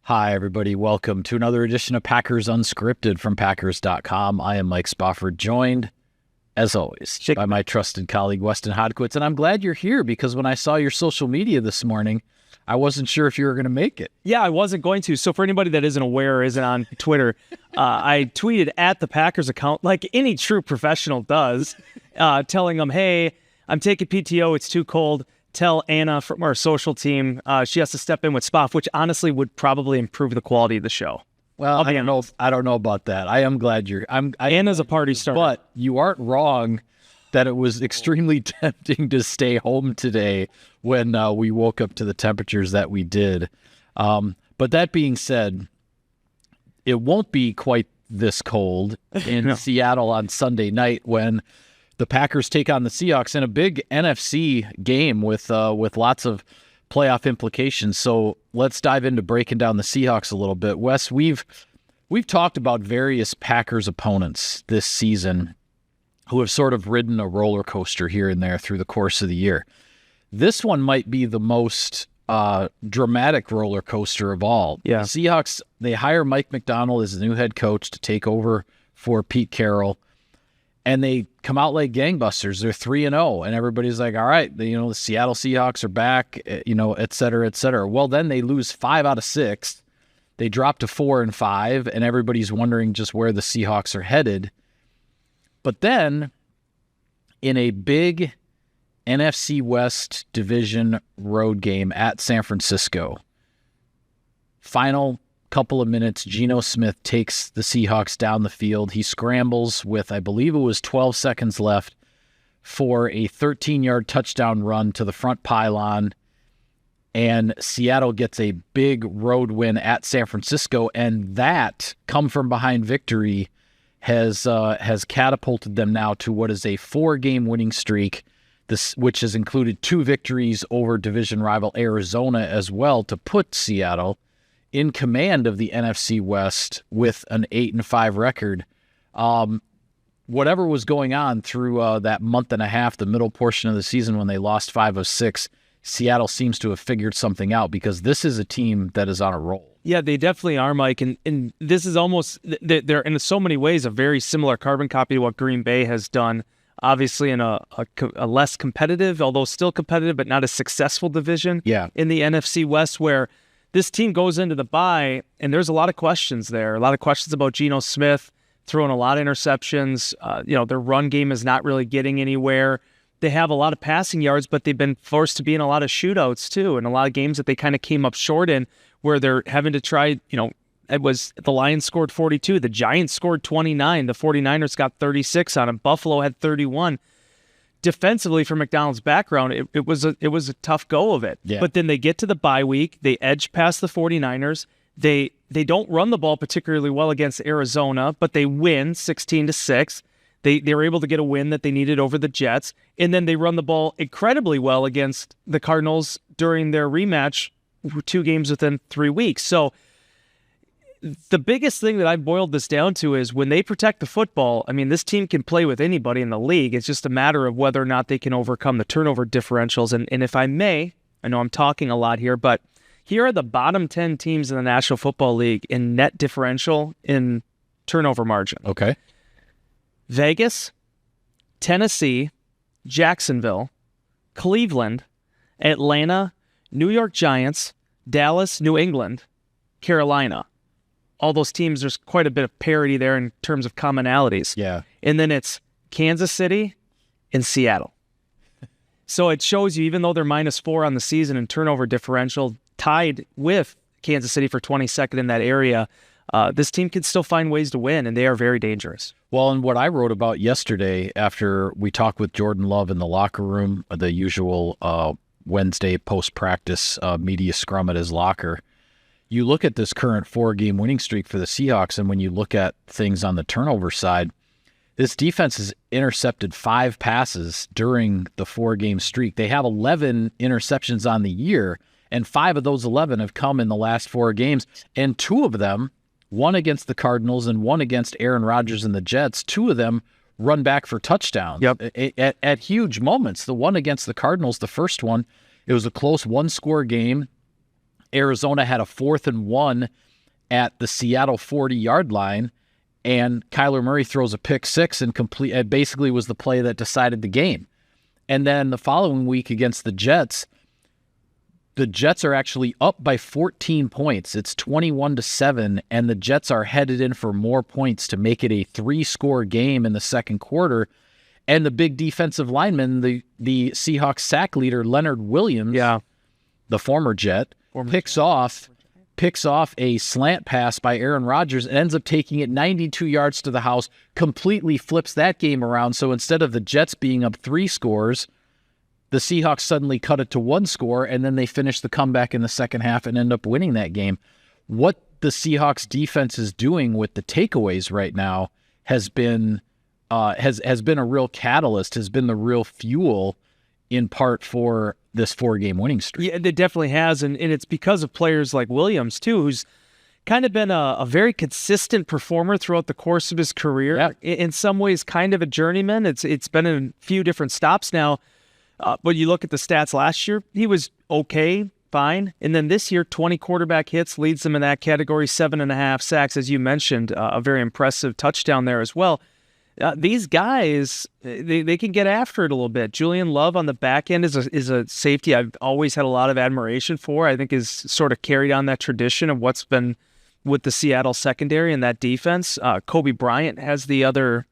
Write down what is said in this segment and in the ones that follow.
Hi, everybody. Welcome to another edition of Packers Unscripted from Packers.com. I am Mike Spofford, joined, as always, by my trusted colleague, Weston Hodkowitz. And I'm glad you're here because when I saw your social media this morning, I wasn't sure if you were going to make it. Yeah, I wasn't going to. So for anybody that isn't aware or isn't on Twitter, I tweeted at the Packers account, like any true professional does, telling them, hey, I'm taking PTO. It's too cold. Tell Anna from our social team she has to step in with Spoff, which honestly would probably improve the quality of the show. Well, I don't know about that. I am glad Anna's a party starter. But you aren't wrong that it was extremely tempting to stay home today when we woke up to the temperatures that we did. But that being said, it won't be quite this cold in Seattle on Sunday night when the Packers take on the Seahawks in a big NFC game with lots of playoff implications. So let's dive into breaking down the Seahawks a little bit. Wes, we've talked about various Packers opponents this season who have sort of ridden a roller coaster here and there through the course of the year. This one might be the most dramatic roller coaster of all. Yeah. The Seahawks, they hire Mike Macdonald as the new head coach to take over for Pete Carroll. And they come out like gangbusters. They're 3-0, and everybody's like, all right, the Seattle Seahawks are back, et cetera, et cetera. Well, then they lose 5 out of 6. They drop to 4-5, and everybody's wondering just where the Seahawks are headed. But then, in a big NFC West division road game at San Francisco, final couple of minutes, Geno Smith takes the Seahawks down the field. He scrambles with, I believe it was 12 seconds left, for a 13-yard touchdown run to the front pylon, and Seattle gets a big road win at San Francisco, and that come-from-behind victory has catapulted them now to what is a 4-game winning streak, which has included 2 victories over division rival Arizona as well, to put Seattle in command of the NFC West with an 8-5 record. Whatever was going on through that month and a half, the middle portion of the season when they lost 5 of 6, Seattle seems to have figured something out because this is a team that is on a roll. Yeah, they definitely are, Mike. And this is almost, they're in so many ways a very similar carbon copy to what Green Bay has done, obviously in a less competitive, although still competitive, but not a successful division in the NFC West, where this team goes into the bye, and there's a lot of questions there. A lot of questions about Geno Smith throwing a lot of interceptions. Their run game is not really getting anywhere. They have a lot of passing yards, but they've been forced to be in a lot of shootouts too, and a lot of games that they kind of came up short in, where they're having to try. It was the Lions scored 42, the Giants scored 29, the 49ers got 36 on them, Buffalo had 31. Defensively, for McDonald's background, it was a tough go of it. Yeah. But then they get to the bye week, they edge past the 49ers. They don't run the ball particularly well against Arizona, but they win 16-6. They were able to get a win that they needed over the Jets, and then they run the ball incredibly well against the Cardinals during their rematch, 2 games within 3 weeks. So the biggest thing that I've boiled this down to is when they protect the football, I mean, this team can play with anybody in the league. It's just a matter of whether or not they can overcome the turnover differentials. And if I may, I know I'm talking a lot here, but here are the bottom 10 teams in the National Football League in net differential in turnover margin. Okay. Vegas, Tennessee, Jacksonville, Cleveland, Atlanta, New York Giants, Dallas, New England, Carolina. All those teams, there's quite a bit of parity there in terms of commonalities. Yeah. And then it's Kansas City and Seattle. So it shows you, even though they're -4 on the season in turnover differential, tied with Kansas City for 22nd in that area, this team can still find ways to win, and they are very dangerous. Well, and what I wrote about yesterday after we talked with Jordan Love in the locker room, the usual Wednesday post-practice media scrum at his locker, you look at this current 4-game winning streak for the Seahawks, and when you look at things on the turnover side, this defense has intercepted 5 passes during the 4-game streak. They have 11 interceptions on the year, and 5 of those 11 have come in the last 4 games, and 2 of them, one against the Cardinals and one against Aaron Rodgers and the Jets, 2 of them run back for touchdowns at huge moments. The one against the Cardinals, the first one, it was a close 1-score game. Arizona had a 4th and 1 at the Seattle 40-yard line, and Kyler Murray throws a pick six and it basically was the play that decided the game. And then the following week against the Jets are actually up by 14 points. It's 21-7, and the Jets are headed in for more points to make it a 3-score game in the second quarter. And the big defensive lineman, the Seahawks sack leader, Leonard Williams, the former Jet, picks off a slant pass by Aaron Rodgers and ends up taking it 92 yards to the house, completely flips that game around. So instead of the Jets being up 3 scores, the Seahawks suddenly cut it to 1 score, and then they finish the comeback in the second half and end up winning that game. What the Seahawks defense is doing with the takeaways right now has been has been a real catalyst, has been the real fuel in part for this 4-game winning streak. Yeah, it definitely has, and it's because of players like Williams, too, who's kind of been a very consistent performer throughout the course of his career. Yeah. In some ways, kind of a journeyman. It's been in a few different stops now. But you look at the stats last year, he was okay, fine. And then this year, 20 quarterback hits, leads them in that category, 7.5 sacks, as you mentioned, a very impressive touchdown there as well. These guys, they can get after it a little bit. Julian Love on the back end is a safety I've always had a lot of admiration for. I think is sort of carried on that tradition of what's been with the Seattle secondary and that defense. Kobe Bryant has the other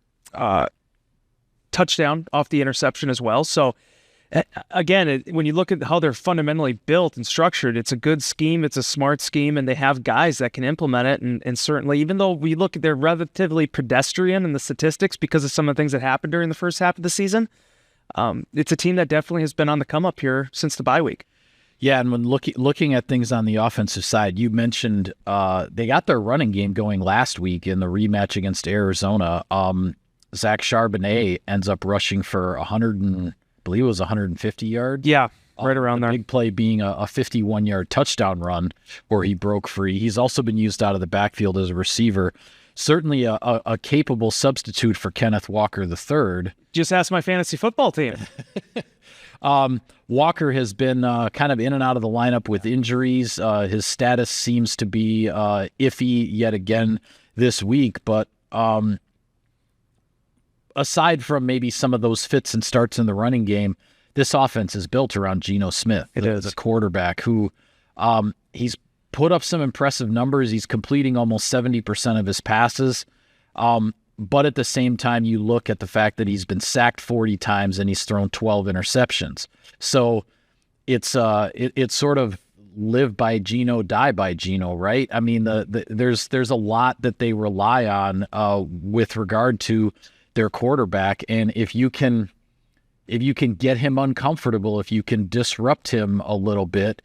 touchdown off the interception as well. So, again, when you look at how they're fundamentally built and structured, it's a good scheme, it's a smart scheme, and they have guys that can implement it. And certainly, even though we look at they're relatively pedestrian in the statistics because of some of the things that happened during the first half of the season, it's a team that definitely has been on the come up here since the bye week. Yeah, and when looking at things on the offensive side, you mentioned they got their running game going last week in the rematch against Arizona. Zach Charbonnet ends up rushing for 150 yards. Yeah, right around there. Big play being a 51-yard touchdown run where he broke free. He's also been used out of the backfield as a receiver. Certainly a capable substitute for Kenneth Walker III. Just ask my fantasy football team. Walker has been kind of in and out of the lineup with injuries. His status seems to be iffy yet again this week, but aside from maybe some of those fits and starts in the running game, this offense is built around Geno Smith, the quarterback, who he's put up some impressive numbers. He's completing almost 70% of his passes. But at the same time, you look at the fact that he's been sacked 40 times and he's thrown 12 interceptions. So it's sort of live by Geno, die by Geno, right? I mean, there's a lot that they rely on with regard to their quarterback, and if you can get him uncomfortable, if you can disrupt him a little bit,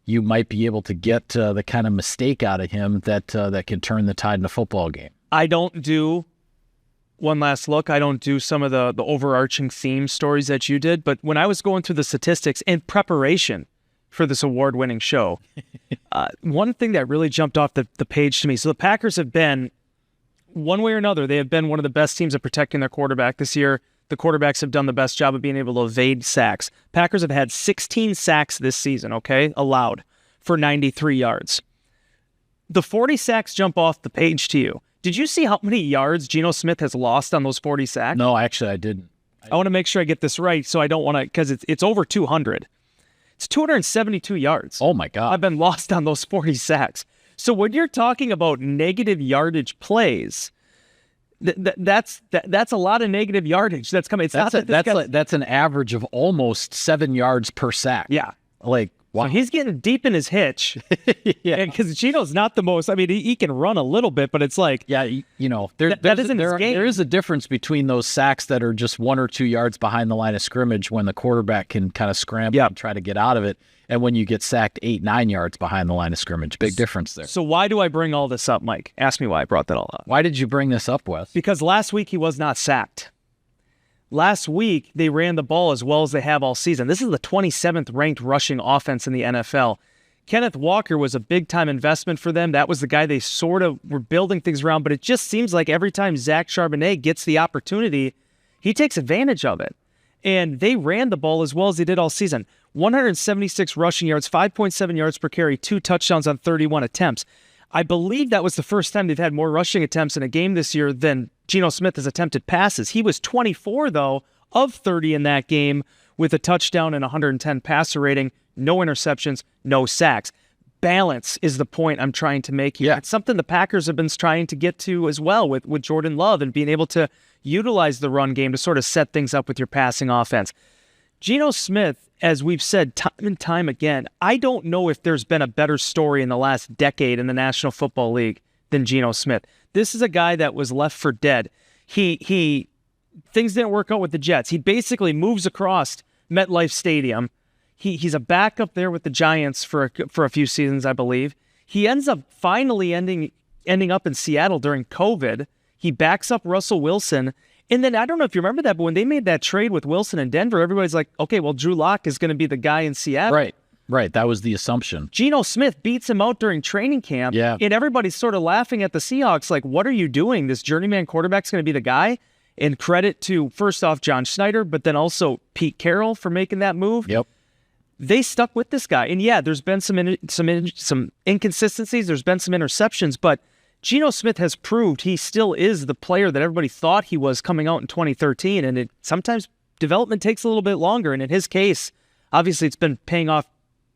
you might be able to get the kind of mistake out of him that can turn the tide in a football game. I don't do one last look. I don't do some of the overarching theme stories that you did, but when I was going through the statistics in preparation for this award-winning show, one thing that really jumped off the page to me, so the Packers have been, one way or another, they have been one of the best teams at protecting their quarterback this year. The quarterbacks have done the best job of being able to evade sacks. Packers have had 16 sacks this season, allowed, for 93 yards. The 40 sacks jump off the page to you. Did you see how many yards Geno Smith has lost on those 40 sacks? No, actually, I didn't. I want to make sure I get this right, so I don't want to, because it's over 200. It's 272 yards. Oh, my God. I've been lost on those 40 sacks. So when you're talking about negative yardage plays, that's a lot of negative yardage that's coming. That's an average of almost 7 yards per sack. Yeah, wow. So he's getting deep in his hitch. Yeah, because Geno's not the most. I mean, he can run a little bit, but it's like, that isn't his game. There is a difference between those sacks that are just 1 or 2 yards behind the line of scrimmage when the quarterback can kind of scramble and try to get out of it, and when you get sacked 8-9 yards behind the line of scrimmage. Big difference there. So why do I bring all this up, Mike? Ask me why I brought that all up. Why did you bring this up, Wes? Because last week he was not sacked. Last week, they ran the ball as well as they have all season. This is the 27th ranked rushing offense in the NFL. Kenneth Walker was a big-time investment for them. That was the guy they sort of were building things around, but it just seems like every time Zach Charbonnet gets the opportunity, he takes advantage of it. And they ran the ball as well as they did all season. 176 rushing yards, 5.7 yards per carry, 2 touchdowns on 31 attempts. I believe that was the first time they've had more rushing attempts in a game this year than Geno Smith has attempted passes. He was 24, though, of 30 in that game with a touchdown and 110 passer rating, no interceptions, no sacks. Balance is the point I'm trying to make here. Yeah. It's something the Packers have been trying to get to as well with Jordan Love and being able to utilize the run game to sort of set things up with your passing offense. Geno Smith, as we've said time and time again, I don't know if there's been a better story in the last decade in the National Football League than Geno Smith. This is a guy that was left for dead. Things didn't work out with the Jets. He basically moves across MetLife Stadium. He's a backup there with the Giants for a few seasons, I believe. He ends up finally ending up in Seattle during COVID. He backs up Russell Wilson. And then I don't know if you remember that, but when they made that trade with Wilson in Denver, everybody's like, okay, well, Drew Lock is going to be the guy in Seattle. Right. That was the assumption. Geno Smith beats him out during training camp. Yeah. And everybody's sort of laughing at the Seahawks, like, what are you doing? This journeyman quarterback's going to be the guy? And credit to, first off, John Schneider, but then also Pete Carroll for making that move. Yep. They stuck with this guy. And yeah, there's been some inconsistencies. There's been some interceptions, but Geno Smith has proved he still is the player that everybody thought he was coming out in 2013. And sometimes development takes a little bit longer. And in his case, obviously it's been paying off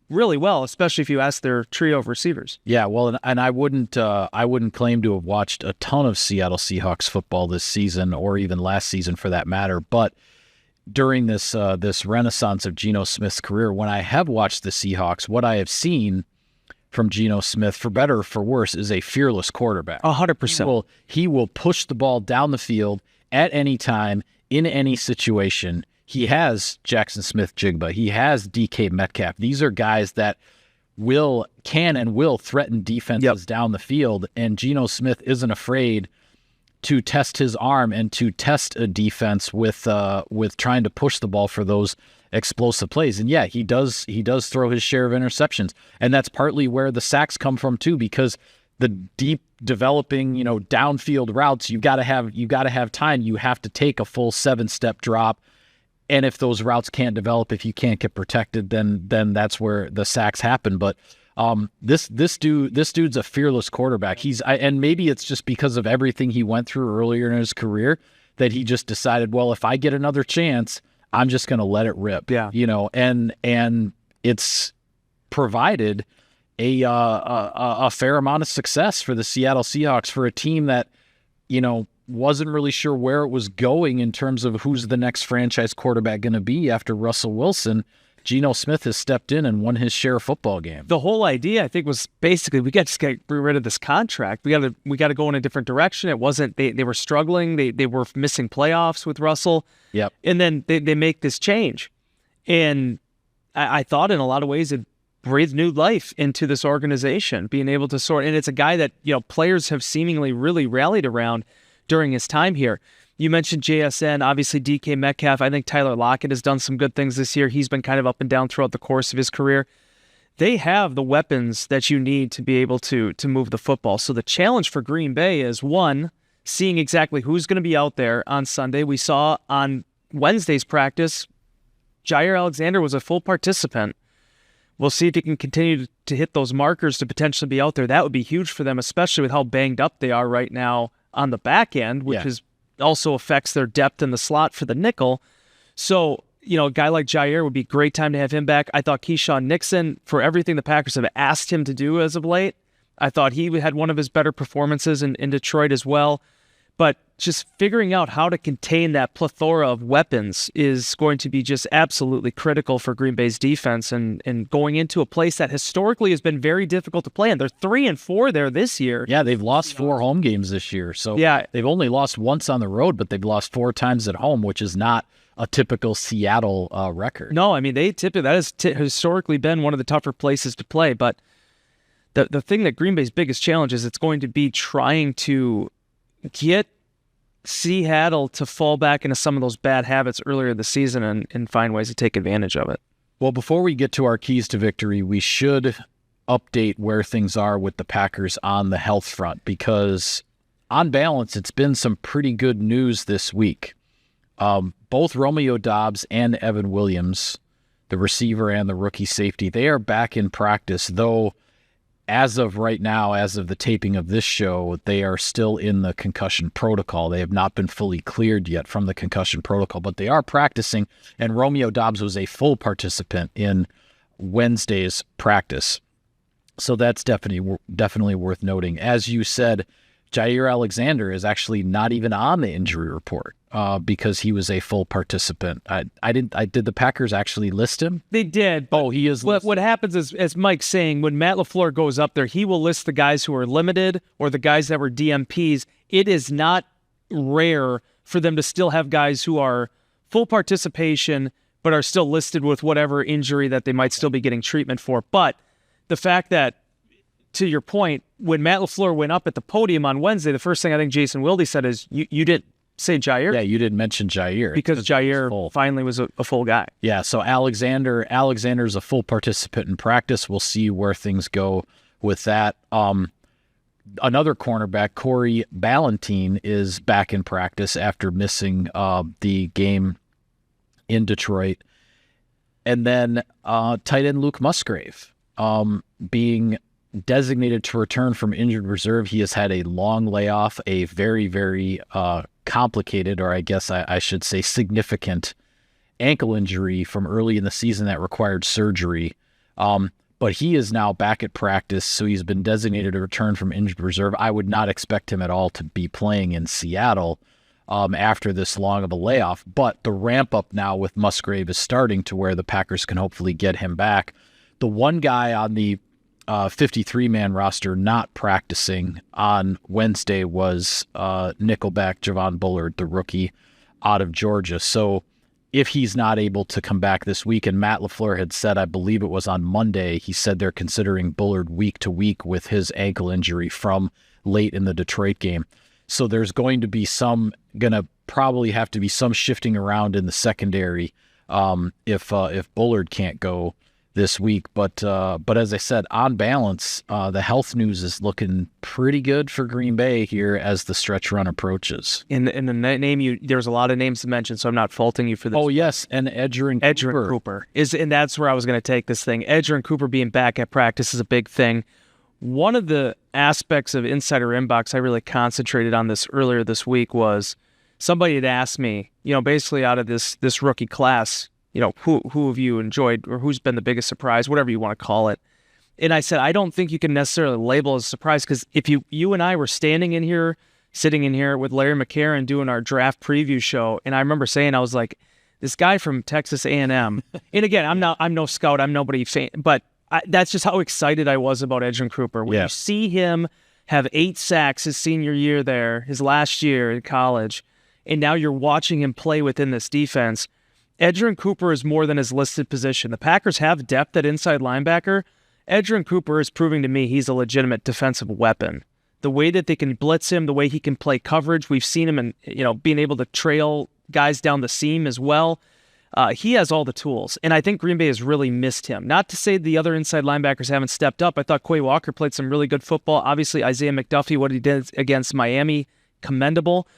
really well, especially if you ask their trio of receivers. Yeah, well, and I wouldn't claim to have watched a ton of Seattle Seahawks football this season or even last season for that matter, but during this renaissance of Geno Smith's career, when I have watched the Seahawks, what I have seen from Geno Smith, for better or for worse, is a fearless quarterback. 100%. He will push the ball down the field at any time, in any situation. He has Jackson Smith-Jigba. He has DK Metcalf. These are guys that can and will threaten defenses down the field, and Geno Smith isn't afraid to test his arm and to test a defense with trying to push the ball for those explosive plays. And yeah, he does throw his share of interceptions, and that's partly where the sacks come from too, because the deep developing, downfield routes, you got to have time. You have to take a full 7-step drop, and if those routes can't develop, if you can't get protected, then that's where the sacks happen. But this dude's a fearless quarterback. And maybe it's just because of everything he went through earlier in his career that he just decided, well, if I get another chance, I'm just going to let it rip. Yeah. And it's provided a fair amount of success for the Seattle Seahawks, for a team that, wasn't really sure where it was going in terms of who's the next franchise quarterback going to be after Russell Wilson. Geno Smith has stepped in and won his share of football game. The whole idea, I think, was basically we got to get rid of this contract. We got to go in a different direction. It wasn't they were struggling. They were missing playoffs with Russell. Yep. And then they make this change, and I thought in a lot of ways it breathed new life into this organization, being able to sort. And it's a guy that players have seemingly really rallied around during his time here. You mentioned JSN, obviously DK Metcalf. I think Tyler Lockett has done some good things this year. He's been kind of up and down throughout the course of his career. They have the weapons that you need to be able to move the football. So the challenge for Green Bay is, one, seeing exactly who's going to be out there on Sunday. We saw on Wednesday's practice, Jair Alexander was a full participant. We'll see if he can continue to hit those markers to potentially be out there. That would be huge for them, especially with how banged up they are right now on the back end, which is also affects their depth in the slot for the nickel. So, a guy like Jair would be a great time to have him back. I thought Keyshawn Nixon, for everything the Packers have asked him to do as of late, I thought he had one of his better performances in Detroit as well. But just figuring out how to contain that plethora of weapons is going to be just absolutely critical for Green Bay's defense and going into a place that historically has been very difficult to play in. They're 3-4 there this year. Yeah, they've lost 4 home games this year. So yeah, they've only lost once on the road, but they've lost 4 times at home, which is not a typical Seattle record. No, I mean, that has historically been one of the tougher places to play. But the thing that Green Bay's biggest challenge is, it's going to be trying to get Seattle to fall back into some of those bad habits earlier in the season and find ways to take advantage of it. Well, before we get to our keys to victory, we should update where things are with the Packers on the health front, because on balance, it's been some pretty good news this week. Both Romeo Doubs and Evan Williams the receiver and the rookie safety. They are back in practice, though as of right now, as of the taping of this show, they are still in the concussion protocol. They have not been fully cleared yet from the concussion protocol, but they are practicing, and Romeo Doubs was a full participant in Wednesday's practice. So that's definitely worth noting. As you said, Jair Alexander is actually not even on the injury report because he was a full participant. Did the Packers actually list him? They did. Oh, he is. What happens is, as Mike's saying, when Matt LaFleur goes up there, he will list the guys who are limited or the guys that were DMPs. It is not rare for them to still have guys who are full participation but are still listed with whatever injury that they might still be getting treatment for. But the fact that, to your point, when Matt LaFleur went up at the podium on Wednesday, the first thing I think Jason Wilde said is, you didn't say Jair? Yeah, you didn't mention Jair. Because Jair finally was a full guy. Yeah, so Alexander's a full participant in practice. We'll see where things go with that. Another cornerback, Corey Ballentine, is back in practice after missing the game in Detroit. And then tight end Luke Musgrave being designated to return from injured reserve. He has had a long layoff, a very, very complicated, or I guess I should say significant ankle injury from early in the season that required surgery. But he is now back at practice, so he's been designated to return from injured reserve. I would not expect him at all to be playing in Seattle after this long of a layoff. But the ramp up now with Musgrave is starting to where the Packers can hopefully get him back. The one guy on the 53-man roster not practicing on Wednesday was nickelback Javon Bullard, the rookie out of Georgia. So if he's not able to come back this week, and Matt LaFleur had said, I believe it was on Monday, he said they're considering Bullard week to week with his ankle injury from late in the Detroit game. So there's going to probably have to be some shifting around in the secondary if Bullard can't go this week. But as I said, on balance, the health news is looking pretty good for Green Bay here as the stretch run approaches. In the name, there's a lot of names to mention, so I'm not faulting you for this. Oh yes, and Edgerrin Cooper and that's where I was going to take this thing. Edgerrin Cooper being back at practice is a big thing. One of the aspects of Insider Inbox I really concentrated on this earlier this week was somebody had asked me, basically out of this rookie class, who have you enjoyed or who's been the biggest surprise, whatever you want to call it. And I said, I don't think you can necessarily label as a surprise because if you and I were sitting in here with Larry McCarron doing our draft preview show, and I remember saying, I was like, this guy from Texas A&M, and again, I'm no scout, I'm nobody fan, but that's just how excited I was about Edgerrin Cooper. When you see him have 8 sacks his senior year there, his last year in college, and now you're watching him play within this defense, Edgerrin Cooper is more than his listed position. The Packers have depth at inside linebacker. Edgerrin Cooper is proving to me he's a legitimate defensive weapon. The way that they can blitz him, the way he can play coverage, we've seen him in, being able to trail guys down the seam as well. He has all the tools, and I think Green Bay has really missed him. Not to say the other inside linebackers haven't stepped up. I thought Quay Walker played some really good football. Obviously, Isaiah McDuffie, what he did against Miami, commendable.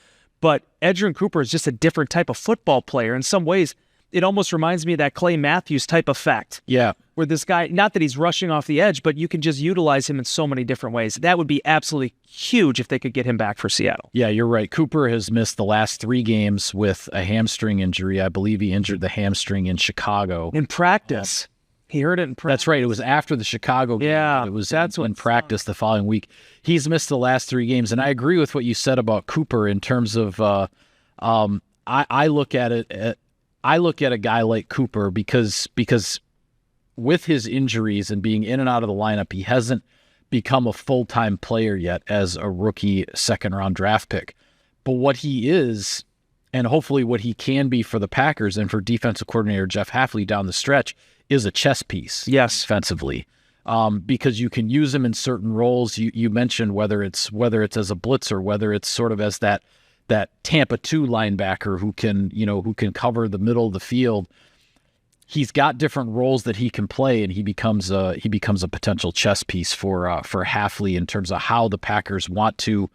But Edgerrin Cooper is just a different type of football player. In some ways, it almost reminds me of that Clay Matthews type effect. Yeah. Where this guy, not that he's rushing off the edge, but you can just utilize him in so many different ways. That would be absolutely huge if they could get him back for Seattle. Yeah, you're right. Cooper has missed the last 3 games with a hamstring injury. I believe he injured the hamstring in Chicago. In practice. He heard it in practice. That's right. It was after the Chicago game. Yeah. It was in practice the following week. He's missed the last 3 games. And I agree with what you said about Cooper in terms of I look at it I look at a guy like Cooper because with his injuries and being in and out of the lineup, he hasn't become a full-time player yet as a rookie second-round draft pick. But what he is, and hopefully what he can be for the Packers and for defensive coordinator Jeff Hafley down the stretch, is a chess piece. Yes, defensively, because you can use him in certain roles. You mentioned whether it's as a blitzer, whether it's sort of as that Tampa 2 linebacker who can cover the middle of the field. He's got different roles that he can play, and he becomes a potential chess piece for Hafley in terms of how the Packers want to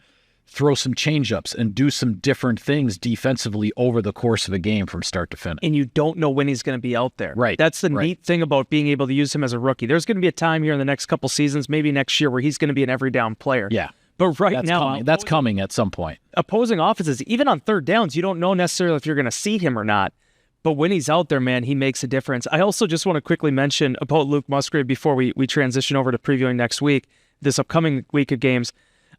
throw some changeups and do some different things defensively over the course of a game from start to finish. And you don't know when he's going to be out there. Right. That's the neat thing about being able to use him as a rookie. There's going to be a time here in the next couple seasons, maybe next year, where he's going to be an every down player. Yeah. But that's coming at some point. Opposing offenses, even on third downs, you don't know necessarily if you're going to see him or not. But when he's out there, man, he makes a difference. I also just want to quickly mention about Luke Musgrave before we transition over to previewing next week, this upcoming week of games.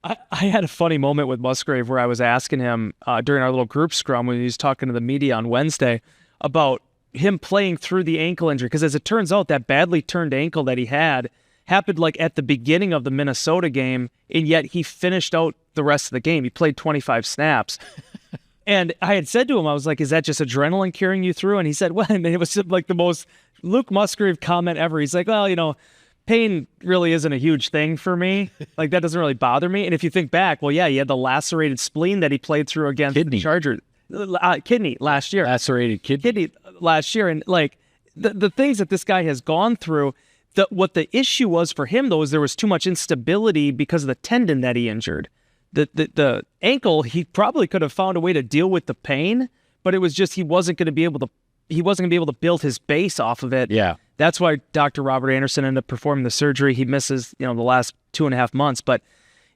I had a funny moment with Musgrave where I was asking him during our little group scrum when he was talking to the media on Wednesday about him playing through the ankle injury. Because as it turns out, that badly turned ankle that he had happened like at the beginning of the Minnesota game, and yet he finished out the rest of the game. He played 25 snaps. And I had said to him, I was like, is that just adrenaline carrying you through? And he said, well, and it was like the most Luke Musgrave comment ever. He's like, well, pain really isn't a huge thing for me. Like, that doesn't really bother me. And if you think back, well, yeah, he had the lacerated spleen that he played through against the Chargers. Kidney last year. Lacerated kidney last year. And like the things that this guy has gone through, what the issue was for him, though, is there was too much instability because of the tendon that he injured. The ankle, he probably could have found a way to deal with the pain, but it was just he wasn't going to be able to build his base off of it. Yeah. That's why Dr. Robert Anderson ended up performing the surgery. He misses, the last 2.5 months, but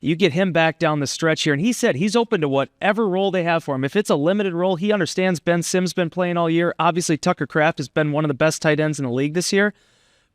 you get him back down the stretch here, and he said he's open to whatever role they have for him. If it's a limited role, he understands Ben Sims been playing all year. Obviously, Tucker Kraft has been one of the best tight ends in the league this year.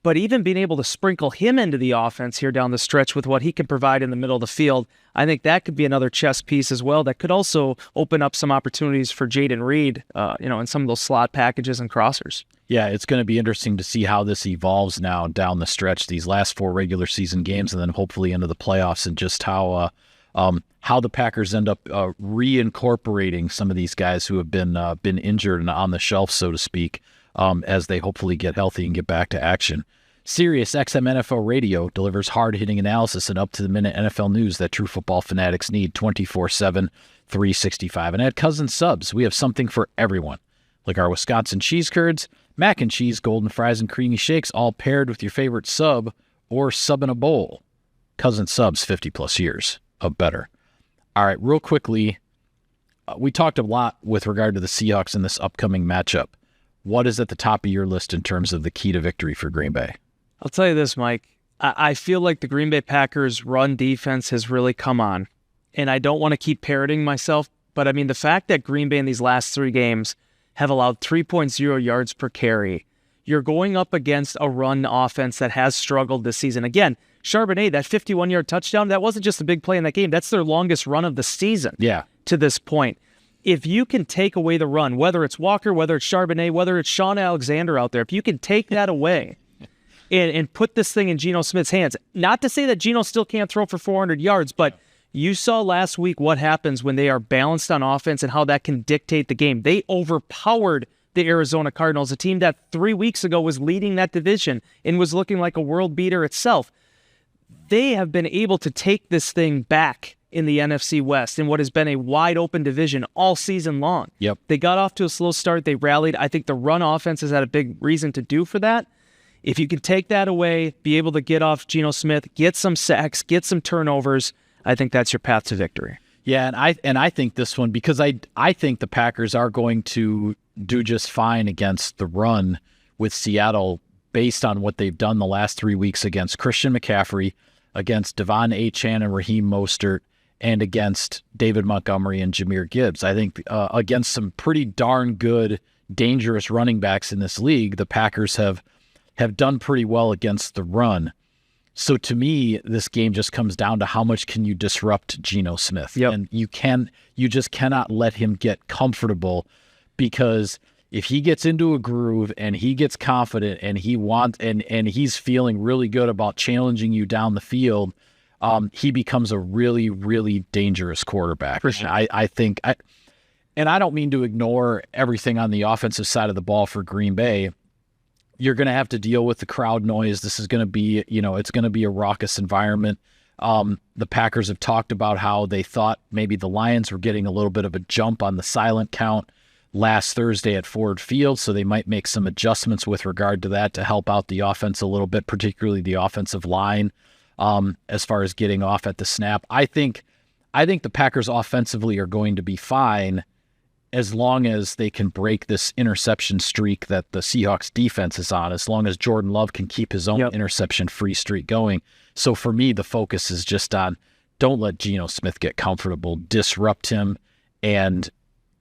But even being able to sprinkle him into the offense here down the stretch with what he can provide in the middle of the field, I think that could be another chess piece as well that could also open up some opportunities for Jaden Reed, in some of those slot packages and crossers. Yeah, it's going to be interesting to see how this evolves now down the stretch, these last 4 regular season games, and then hopefully into the playoffs, and just how the Packers end up reincorporating some of these guys who have been injured and on the shelf, so to speak, as they hopefully get healthy and get back to action. Sirius XM NFL Radio delivers hard-hitting analysis and up-to-the-minute NFL news that true football fanatics need 24/7, 365. And at Cousin Subs, we have something for everyone, like our Wisconsin cheese curds, mac and cheese, golden fries, and creamy shakes, all paired with your favorite sub or sub in a bowl. Cousin Subs, 50-plus years of better. All right, real quickly, we talked a lot with regard to the Seahawks in this upcoming matchup. What is at the top of your list in terms of the key to victory for Green Bay? I'll tell you this, Mike. I feel like the Green Bay Packers' run defense has really come on. And I don't want to keep parroting myself, but I mean, the fact that Green Bay in these last 3 games have allowed 3.0 yards per carry, you're going up against a run offense that has struggled this season. Again, Charbonnet, that 51-yard touchdown, that wasn't just a big play in that game. That's their longest run of the season to this point. If you can take away the run, whether it's Walker, whether it's Charbonnet, whether it's Sean Alexander out there, if you can take that away and put this thing in Geno Smith's hands, not to say that Geno still can't throw for 400 yards, but you saw last week what happens when they are balanced on offense and how that can dictate the game. They overpowered the Arizona Cardinals, a team that 3 weeks ago was leading that division and was looking like a world beater itself. They have been able to take this thing back in the NFC West in what has been a wide open division all season long. Yep. They got off to a slow start. They rallied. I think the run offense has had a big reason to do for that. If you can take that away, be able to get off Geno Smith, get some sacks, get some turnovers, I think that's your path to victory. Yeah, and I think this one, because I think the Packers are going to do just fine against the run with Seattle based on what they've done the last 3 weeks against Christian McCaffrey, against Devon Achane and Raheem Mostert, and against David Montgomery and Jahmyr Gibbs. I think against some pretty darn good, dangerous running backs in this league, the Packers have done pretty well against the run. So to me, this game just comes down to how much can you disrupt Geno Smith. Yep. And you just cannot let him get comfortable, because if he gets into a groove and he gets confident and and he's feeling really good about challenging you down the field, he becomes a really, really dangerous quarterback. For sure. I think, and I don't mean to ignore everything on the offensive side of the ball for Green Bay. You're going to have to deal with the crowd noise. This is going to be, it's going to be a raucous environment. The Packers have talked about how they thought maybe the Lions were getting a little bit of a jump on the silent count last Thursday at Ford Field, so they might make some adjustments with regard to that to help out the offense a little bit, particularly the offensive line, as far as getting off at the snap. I think I think the Packers offensively are going to be fine as long as they can break this interception streak that the Seahawks defense is on, as long as Jordan Love can keep his own interception-free streak going. So for me, the focus is just on don't let Geno Smith get comfortable, disrupt him, and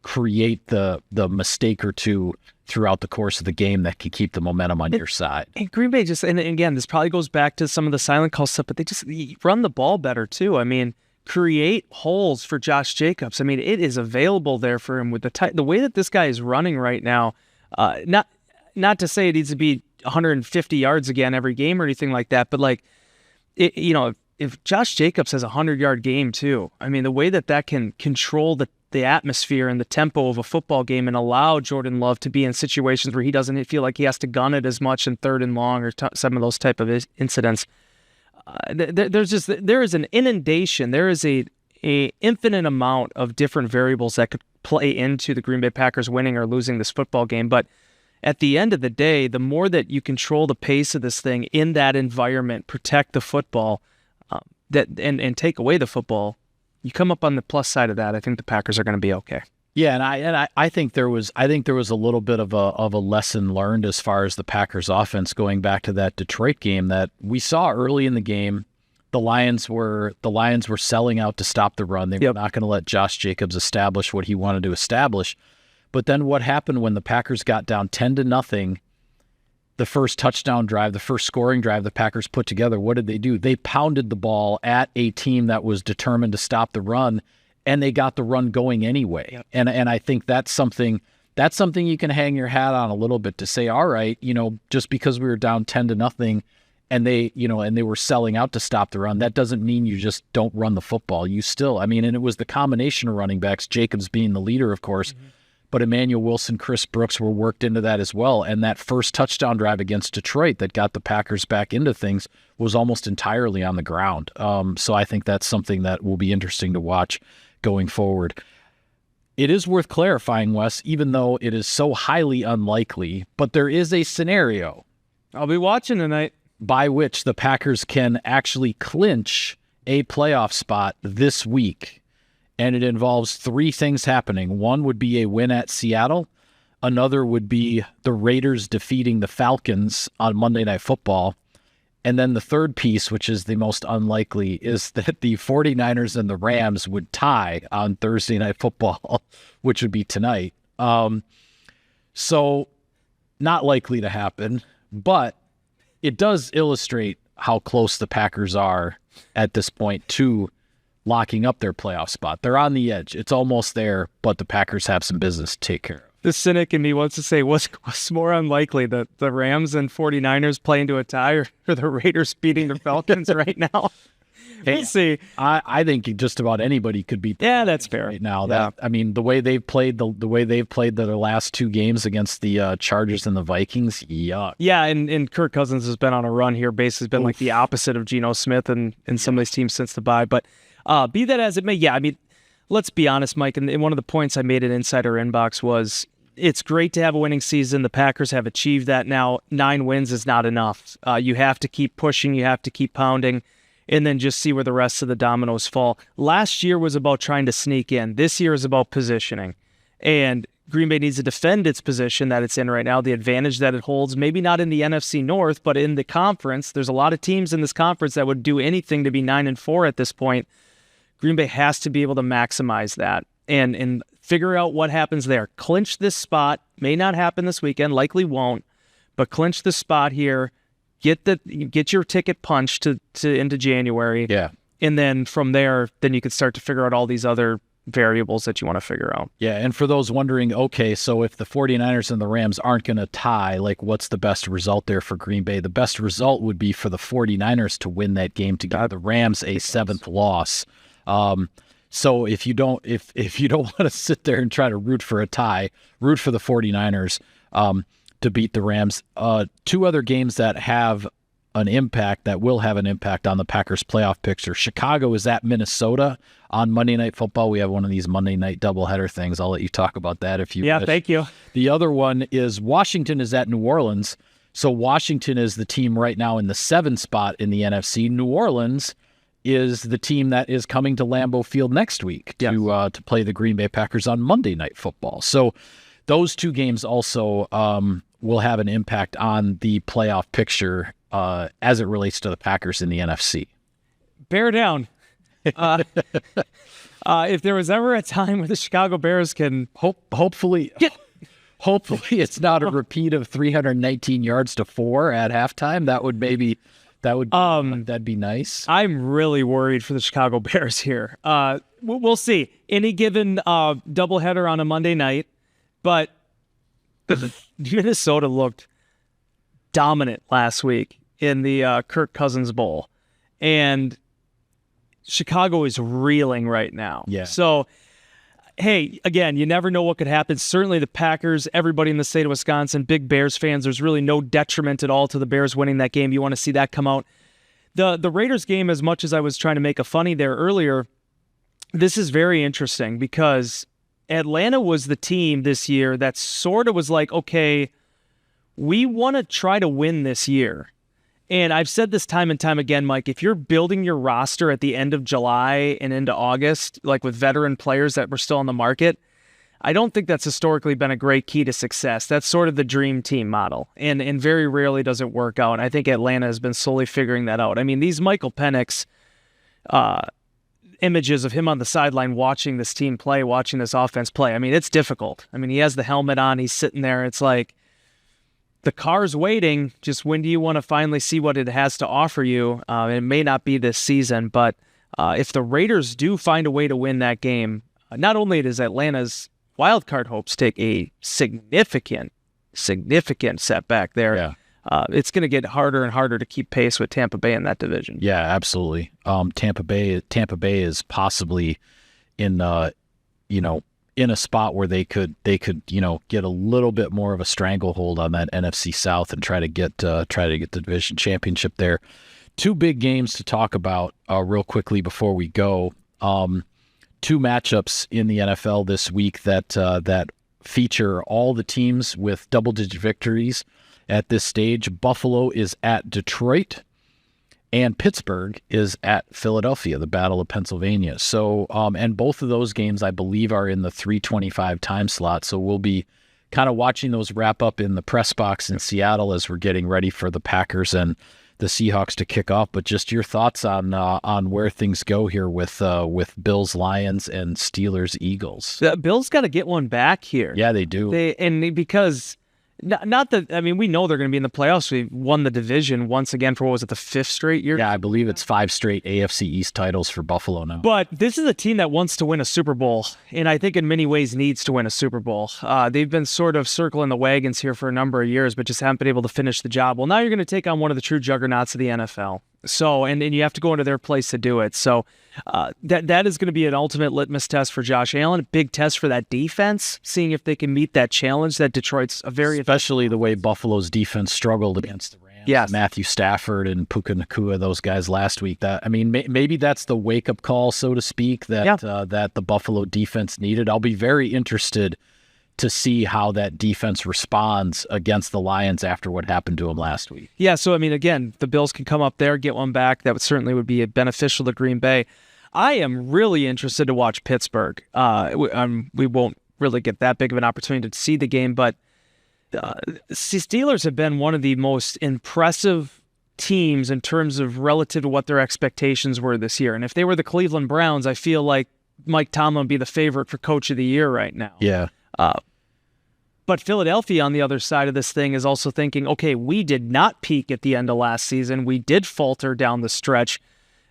create the mistake or two throughout the course of the game that can keep the momentum on your side. And Green Bay just, and again, this probably goes back to some of the silent call stuff, but they just run the ball better too. I mean, create holes for Josh Jacobs. I mean, it is available there for him with the way that this guy is running right now. Not to say it needs to be 150 yards again every game or anything like that, but like, if Josh Jacobs has a 100-yard game too, I mean, the way that can control the atmosphere and the tempo of a football game and allow Jordan Love to be in situations where he doesn't feel like he has to gun it as much in 3rd and long or some of those type of incidents. There is an inundation. There is a infinite amount of different variables that could play into the Green Bay Packers winning or losing this football game. But at the end of the day, the more that you control the pace of this thing in that environment, protect the football, and take away the football, you come up on the plus side of that. I think the Packers are going to be okay. Yeah, and I think there was a little bit of a lesson learned as far as the Packers offense going back to that Detroit game that we saw early in the game. The Lions were selling out to stop the run. They were not going to let Josh Jacobs establish what he wanted to establish. But then what happened when the Packers got down 10-0? The first touchdown drive, the first scoring drive the Packers put together, what did they do? They pounded the ball at a team that was determined to stop the run, and they got the run going anyway. Yep. And I think that's something you can hang your hat on a little bit to say, all right, just because we were down 10-0 and they were selling out to stop the run, that doesn't mean you just don't run the football. You still, and it was the combination of running backs, Jacobs being the leader, of course, but Emmanuel Wilson, Chris Brooks were worked into that as well. And that first touchdown drive against Detroit that got the Packers back into things was almost entirely on the ground. So I think that's something that will be interesting to watch going forward. It is worth clarifying, Wes, even though it is so highly unlikely, but there is a scenario. I'll be watching tonight. By which the Packers can actually clinch a playoff spot this week. And it involves 3 things happening. One would be a win at Seattle. Another would be the Raiders defeating the Falcons on Monday Night Football. And then the third piece, which is the most unlikely, is that the 49ers and the Rams would tie on Thursday Night Football, which would be tonight. So not likely to happen, but it does illustrate how close the Packers are at this point to locking up their playoff spot. They're on the edge. It's almost there, but the Packers have some business to take care of. The cynic in me wants to say, what's more unlikely, the Rams and 49ers playing to a tie or the Raiders beating the Falcons right now? We'll see. I think just about anybody could beat them. Yeah, that's fair. Right now. The way they've played their last 2 games against the Chargers and the Vikings, yuck. Yeah, and Kirk Cousins has been on a run here. Basically been like the opposite of Geno Smith and some of these teams since the bye. But be that as it may, let's be honest, Mike, and one of the points I made in Insider Inbox was it's great to have a winning season. The Packers have achieved that now. 9 wins is not enough. You have to keep pushing. You have to keep pounding, and then just see where the rest of the dominoes fall. Last year was about trying to sneak in. This year is about positioning. And Green Bay needs to defend its position that it's in right now, the advantage that it holds, maybe not in the NFC North, but in the conference. There's a lot of teams in this conference that would do anything to be 9-4 at this point. Green Bay has to be able to maximize that and figure out what happens there. Clinch this spot. May not happen this weekend, likely won't, but clinch the spot here. Get your ticket punched to into January. Yeah. And then from there, then you can start to figure out all these other variables that you want to figure out. Yeah, and for those wondering, okay, so if the 49ers and the Rams aren't going to tie, like what's the best result there for Green Bay? The best result would be for the 49ers to win that game to give the Rams a 7th loss. So if you don't want to sit there and try to root for a tie, root for the 49ers to beat the Rams. 2 other games that have an impact, that will have an impact on the Packers playoff picture. Chicago is at Minnesota on Monday Night Football. We have one of these Monday night doubleheader things. I'll let you talk about that if you wish. Thank you. The other one is Washington is at New Orleans. So Washington is the team right now in the 7 spot in the NFC. New Orleans is the team that is coming to Lambeau Field next week to play the Green Bay Packers on Monday Night Football. So those two games also will have an impact on the playoff picture as it relates to the Packers in the NFC. Bear down. If there was ever a time where the Chicago Bears can hopefully it's not a repeat of 319 yards to 4 at halftime. That'd be nice. I'm really worried for the Chicago Bears here. We'll see. Any given doubleheader on a Monday night, but Minnesota looked dominant last week in the Kirk Cousins Bowl, and Chicago is reeling right now. Yeah. So, hey, again, you never know what could happen. Certainly the Packers, everybody in the state of Wisconsin, big Bears fans, there's really no detriment at all to the Bears winning that game. You want to see that come out. The Raiders game, as much as I was trying to make a funny there earlier, this is very interesting because Atlanta was the team this year that sort of was like, okay, we want to try to win this year. And I've said this time and time again, Mike, if you're building your roster at the end of July and into August, like with veteran players that were still on the market, I don't think that's historically been a great key to success. That's sort of the dream team model. And very rarely does it work out. And I think Atlanta has been slowly figuring that out. I mean, these Michael Penix images of him on the sideline watching this team play, watching this offense play, I mean, it's difficult. I mean, he has the helmet on. He's sitting there. It's like, the car's waiting. Just when do you want to finally see what it has to offer you? It may not be this season, but if the Raiders do find a way to win that game, not only does Atlanta's wildcard hopes take a significant setback there, it's going to get harder and harder to keep pace with Tampa Bay in that division. Yeah, absolutely. Tampa Bay is possibly in in a spot where they could get a little bit more of a stranglehold on that NFC South and try to get the division championship there. Two big games to talk about real quickly before we go. Two matchups in the NFL this week that feature all the teams with double-digit victories at this stage. Buffalo is at Detroit, and Pittsburgh is at Philadelphia, the Battle of Pennsylvania. So, and both of those games, I believe, are in the 3:25 time slot. So we'll be kind of watching those wrap up in the press box in Seattle as we're getting ready for the Packers and the Seahawks to kick off. But just your thoughts on where things go here with Bills, Lions, and Steelers, Eagles. The Bills got to get one back here. Yeah, they do. Because not that, I mean, we know they're going to be in the playoffs. We won the division once again for, what was it, the 5th straight year? Yeah, I believe it's 5 straight AFC East titles for Buffalo now. But this is a team that wants to win a Super Bowl, and I think in many ways needs to win a Super Bowl. They've been sort of circling the wagons here for a number of years, but just haven't been able to finish the job. Well, now you're going to take on one of the true juggernauts of the NFL. So, and you have to go into their place to do it. So that is going to be an ultimate litmus test for Josh Allen, a big test for that defense, seeing if they can meet that challenge that Detroit's especially the way Buffalo's defense struggled against the Rams. Yes. Matthew Stafford and Puka Nacua, those guys last week. Maybe that's the wake-up call, so to speak, that the Buffalo defense needed. I'll be very interested to see how that defense responds against the Lions after what happened to them last week. Yeah, so, I mean, again, the Bills can come up there, get one back. That would be beneficial to Green Bay. I am really interested to watch Pittsburgh. We won't really get that big of an opportunity to see the game, but Steelers have been one of the most impressive teams in terms of relative to what their expectations were this year. And if they were the Cleveland Browns, I feel like Mike Tomlin would be the favorite for Coach of the Year right now. Yeah. But Philadelphia on the other side of this thing is also thinking, okay, we did not peak at the end of last season. We did falter down the stretch.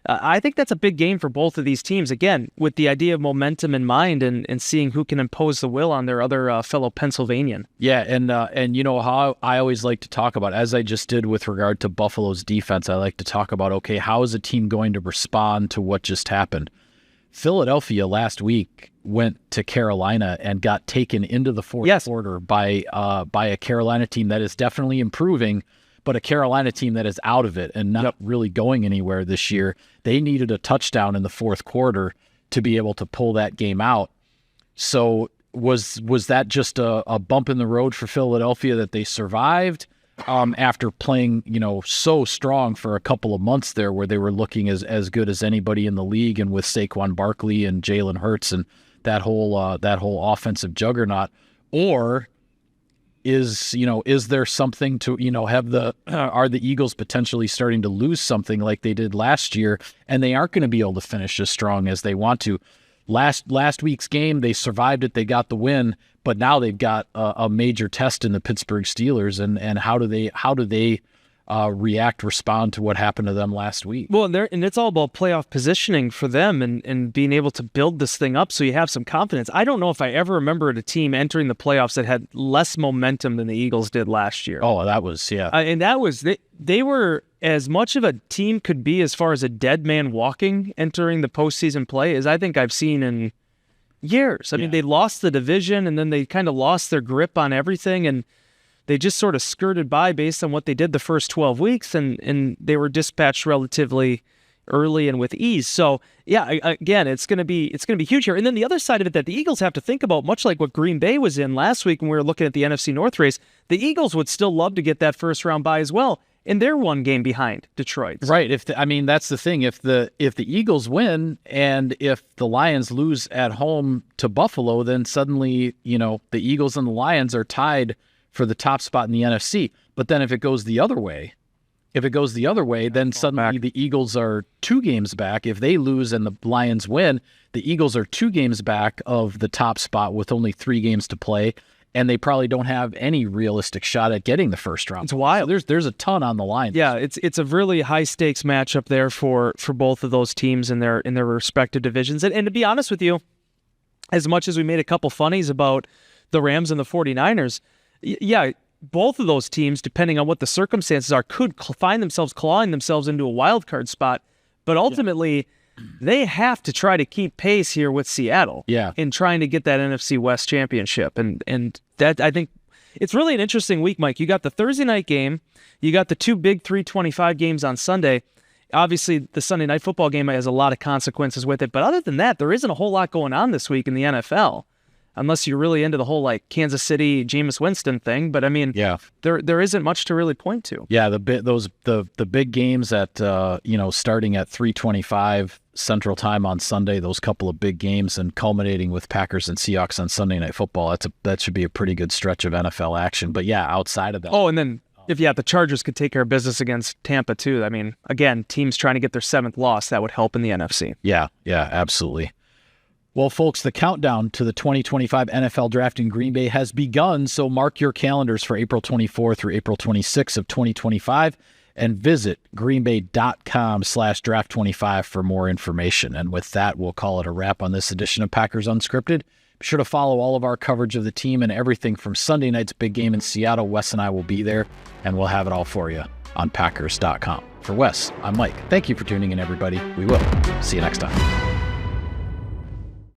I think that's a big game for both of these teams, again, with the idea of momentum in mind and seeing who can impose the will on their other fellow Pennsylvanian. Yeah, and you know how I always like to talk about, as I just did with regard to Buffalo's defense, I like to talk about, okay, how is a team going to respond to what just happened? Philadelphia last week went to Carolina and got taken into the fourth quarter by a Carolina team that is definitely improving, but a Carolina team that is out of it and not really going anywhere this year. They needed a touchdown in the fourth quarter to be able to pull that game out. So was that just a bump in the road for Philadelphia that they survived? after playing, so strong for a couple of months there, where they were looking as good as anybody in the league, and with Saquon Barkley and Jalen Hurts and that whole offensive juggernaut? Or is there something to, are the Eagles potentially starting to lose something like they did last year, and they aren't going to be able to finish as strong as they want to? Last week's game, they survived it, they got the win, but now they've got a major test in the Pittsburgh Steelers, and how do they respond to what happened to them last week? Well, and it's all about playoff positioning for them, and being able to build this thing up so you have some confidence. I don't know if I ever remembered a team entering the playoffs that had less momentum than the Eagles did last year. Oh, that was, yeah. And that was, they were as much of a team could be as far as a dead man walking entering the postseason play as I think I've seen in years. I mean, they lost the division, and then they kind of lost their grip on everything, and they just sort of skirted by based on what they did the first 12 weeks, and they were dispatched relatively early and with ease. So, yeah, again, it's going to be huge here. And then the other side of it that the Eagles have to think about, much like what Green Bay was in last week when we were looking at the NFC North race, the Eagles would still love to get that first round bye as well, and they're one game behind Detroit. Right. That's the thing. If the Eagles win and if the Lions lose at home to Buffalo, then suddenly, the Eagles and the Lions are tied for the top spot in the NFC. But then if it goes the other way, then suddenly the Eagles are 2 games back. If they lose and the Lions win, the Eagles are 2 games back of the top spot with only 3 games to play, and they probably don't have any realistic shot at getting the first round. It's wild. So there's a ton on the line. Yeah, it's a really high stakes matchup there for both of those teams in their respective divisions. And to be honest with you, as much as we made a couple funnies about the Rams and the 49ers, yeah, both of those teams, depending on what the circumstances are, could find themselves clawing themselves into a wild card spot. But ultimately, they have to try to keep pace here with Seattle in trying to get that NFC West championship. And that, I think, it's really an interesting week, Mike. You got the Thursday night game. You got the 2 big 325 games on Sunday. Obviously, the Sunday night football game has a lot of consequences with it. But other than that, there isn't a whole lot going on this week in the NFL. Unless you're really into the whole Kansas City Jameis Winston thing, but I mean, there isn't much to really point to. Yeah, the big games at starting at 3:25 Central Time on Sunday, those couple of big games, and culminating with Packers and Seahawks on Sunday Night Football. That should be a pretty good stretch of NFL action. But yeah, outside of that. Oh, and then if the Chargers could take care of business against Tampa too. I mean, again, teams trying to get their 7th loss, that would help in the NFC. Yeah, absolutely. Well, folks, the countdown to the 2025 NFL Draft in Green Bay has begun, so mark your calendars for April 24 through April 26 of 2025 and visit greenbay.com/draft25 for more information. And with that, we'll call it a wrap on this edition of Packers Unscripted. Be sure to follow all of our coverage of the team and everything from Sunday night's big game in Seattle. Wes and I will be there, and we'll have it all for you on Packers.com. For Wes, I'm Mike. Thank you for tuning in, everybody. We will see you next time.